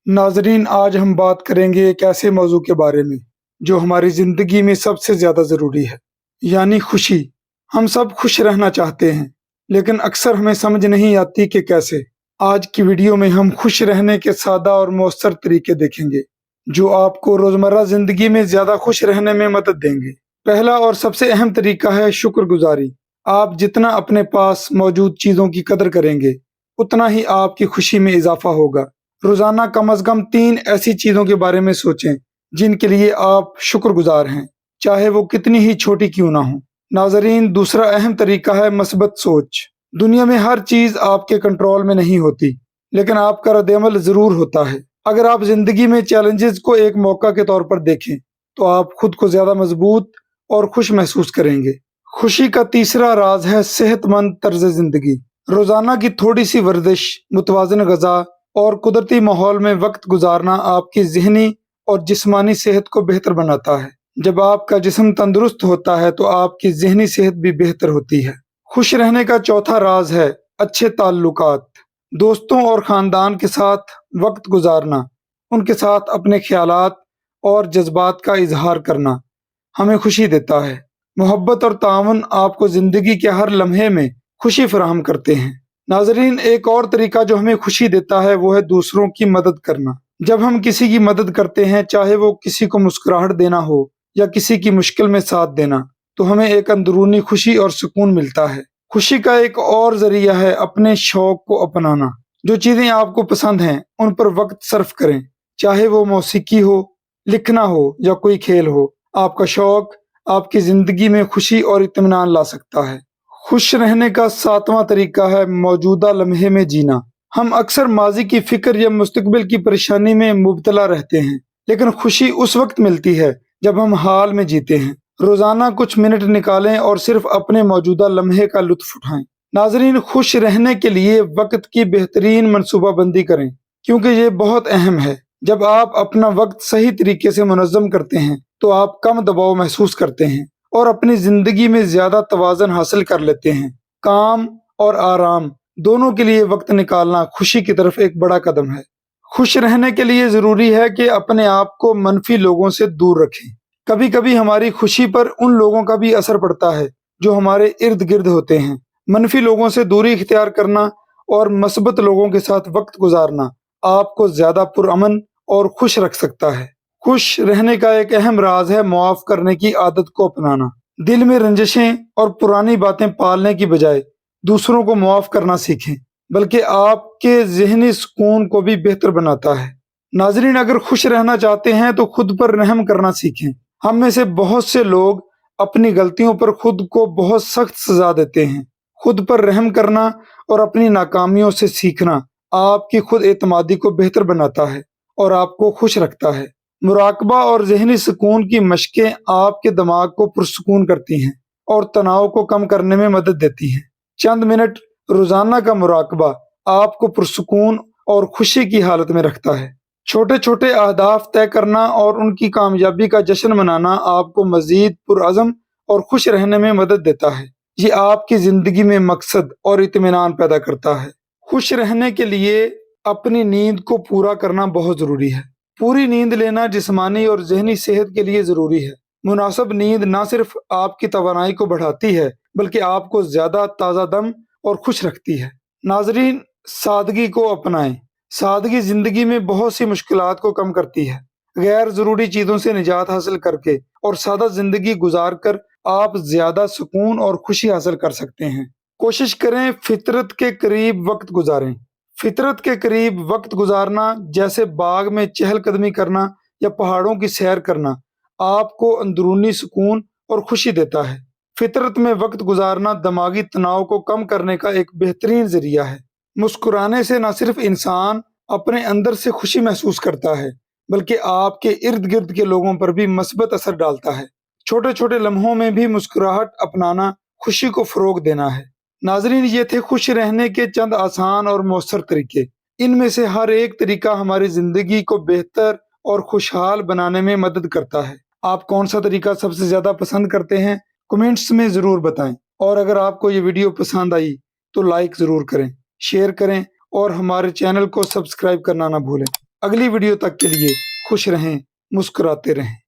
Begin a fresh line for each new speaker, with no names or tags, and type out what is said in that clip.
नाजरीन, आज हम बात करेंगे एक ऐसे मौजू के बारे में जो हमारी ज़िंदगी में सबसे ज़्यादा ज़रूरी है, यानी खुशी। हम सब खुश रहना चाहते हैं, लेकिन अक्सर हमें समझ नहीं आती कि कैसे। आज की वीडियो में हम खुश रहने के सादा और मौसर तरीके देखेंगे, जो आपको रोज़मर्रा ज़िंदगी में ज़्यादा खुश रहने में मदद देंगे। पहला और सबसे अहम तरीका है शुक्रगुजारी। आप जितना अपने पास मौजूद चीज़ों की कदर करेंगे, उतना ही आपकी खुशी में इजाफा होगा। रोजाना कम से कम 3 ऐसी चीजों के बारे में सोचें जिनके लिए आप शुक्रगुजार हैं, चाहे वो कितनी ही छोटी क्यों ना हो। नाजरीन, दूसरा अहम तरीका है मस्बत सोच। दुनिया में हर चीज आपके कंट्रोल में नहीं होती, लेकिन आपका रद्द-ए-अमल जरूर होता है। अगर आप जिंदगी में चैलेंजेस को एक मौका के तौर पर देखें, तो आप खुद को ज्यादा मजबूत और खुश महसूस करेंगे। खुशी का तीसरा राज है सेहतमंद तर्ज जिंदगी। रोजाना की थोड़ी सी वर्जिश, मुतवाज़िन ग़िज़ा और कुदरती माहौल में वक्त गुजारना आपकी ज़हनी और जिस्मानी सेहत को बेहतर बनाता है। जब आपका जिस्म तंदुरुस्त होता है, तो आपकी ज़हनी सेहत भी बेहतर होती है। खुश रहने का चौथा राज है अच्छे ताल्लुकात। दोस्तों और ख़ानदान के साथ वक्त गुजारना, उनके साथ अपने ख्यालात और जज्बात का इजहार करना हमें खुशी देता है। मोहब्बत और ताउन आपको ज़िंदगी के हर लम्हे में खुशी फराहम करते हैं। नाजरीन, एक और तरीका जो हमें खुशी देता है वो है दूसरों की मदद करना। जब हम किसी की मदद करते हैं, चाहे वो किसी को मुस्कुराहट देना हो या किसी की मुश्किल में साथ देना, तो हमें एक अंदरूनी खुशी और सुकून मिलता है। खुशी का एक और जरिया है अपने शौक को अपनाना। जो चीजें आपको पसंद हैं, उन पर वक्त सर्फ करें, चाहे वो मौसीकी हो, लिखना हो या कोई खेल हो। आपका शौक आपकी जिंदगी में खुशी और इत्मीनान ला सकता है। खुश रहने का सातवां तरीका है मौजूदा लम्हे में जीना। हम अक्सर माजी की फिक्र या मुस्तकबिल की परेशानी में मुब्तला रहते हैं, लेकिन खुशी उस वक्त मिलती है जब हम हाल में जीते हैं। रोजाना कुछ मिनट निकालें और सिर्फ अपने मौजूदा लम्हे का लुत्फ उठाएं। नाजरीन, खुश रहने के लिए वक्त की बेहतरीन मनसूबाबंदी करें, क्योंकि ये बहुत अहम है। जब आप अपना वक्त सही तरीके से मुनज़्ज़म करते हैं, तो आप कम दबाव महसूस करते हैं और अपनी जिंदगी में ज्यादा तवाज़ुन हासिल कर लेते हैं। काम और आराम दोनों के लिए वक्त निकालना खुशी की तरफ एक बड़ा कदम है। खुश रहने के लिए जरूरी है कि अपने आप को मनफी लोगों से दूर रखें। कभी कभी हमारी खुशी पर उन लोगों का भी असर पड़ता है जो हमारे इर्द गिर्द होते हैं। मनफी लोगों से दूरी इख्तियार करना और मस्बत लोगों के साथ वक्त गुजारना आपको ज्यादा पुरअमन और खुश रख सकता है। खुश रहने का एक अहम राज है मुआफ करने की आदत को अपनाना। दिल में रंजिशें और पुरानी बातें पालने की बजाय दूसरों को मुआफ करना सीखें, बल्कि आपके ज़हनी सुकून को भी बेहतर बनाता है। नाजरीन, अगर खुश रहना चाहते हैं तो खुद पर रहम करना सीखें। हम में से बहुत से लोग अपनी गलतियों पर खुद को बहुत सख्त सजा देते हैं। खुद पर रहम करना और अपनी नाकामियों से सीखना आपकी खुद एतमादी को बेहतर बनाता है और आपको खुश रखता है। मुराकबा और ज़हनी सुकून की मशकें आपके दिमाग को पुरसुकून करती हैं और तनाव को कम करने में मदद देती हैं। चंद मिनट रोजाना का मुराकबा आपको पुरसुकून और खुशी की हालत में रखता है। छोटे छोटे अहदाफ तय करना और उनकी कामयाबी का जश्न मनाना आपको मजीद पुरअज़म और खुश रहने में मदद देता है। ये आपकी जिंदगी में मकसद और इत्मीनान पैदा करता है। खुश रहने के लिए अपनी नींद को पूरा करना बहुत जरूरी है। पूरी नींद लेना जिस्मानी और ज़हनी सेहत के लिए जरूरी है। मुनासिब नींद न सिर्फ आपकी तवानाई को बढ़ाती है, बल्कि आपको ज्यादा ताज़ा दम और खुश रखती है। नाजरीन, सादगी को अपनाएं। सादगी जिंदगी में बहुत सी मुश्किलात को कम करती है। गैर जरूरी चीजों से निजात हासिल करके और सादा जिंदगी गुजार कर आप ज्यादा सुकून और खुशी हासिल कर सकते हैं। कोशिश करें फितरत के करीब वक्त गुजारें। फितरत के करीब वक्त गुजारना, जैसे बाग में चहलकदमी करना या पहाड़ों की सैर करना, आपको अंदरूनी सुकून और खुशी देता है। फितरत में वक्त गुजारना दिमागी तनाव को कम करने का एक बेहतरीन जरिया है। मुस्कुराने से न सिर्फ इंसान अपने अंदर से खुशी महसूस करता है, बल्कि आपके इर्द गिर्द के लोगों पर भी मस्बत असर डालता है। छोटे छोटे लम्हों में भी मुस्कुराहट अपनाना खुशी को फरोग देना है। नाजरीन, ये थे खुश रहने के चंद आसान और मौसर तरीके। इनमें से हर एक तरीका हमारी जिंदगी को बेहतर और खुशहाल बनाने में मदद करता है। आप कौन सा तरीका सबसे ज्यादा पसंद करते हैं, कमेंट्स में जरूर बताएं। और अगर आपको ये वीडियो पसंद आई तो लाइक जरूर करें, शेयर करें और हमारे चैनल को सब्सक्राइब करना ना भूलें। अगली वीडियो तक के लिए खुश रहें, मुस्कुराते रहें।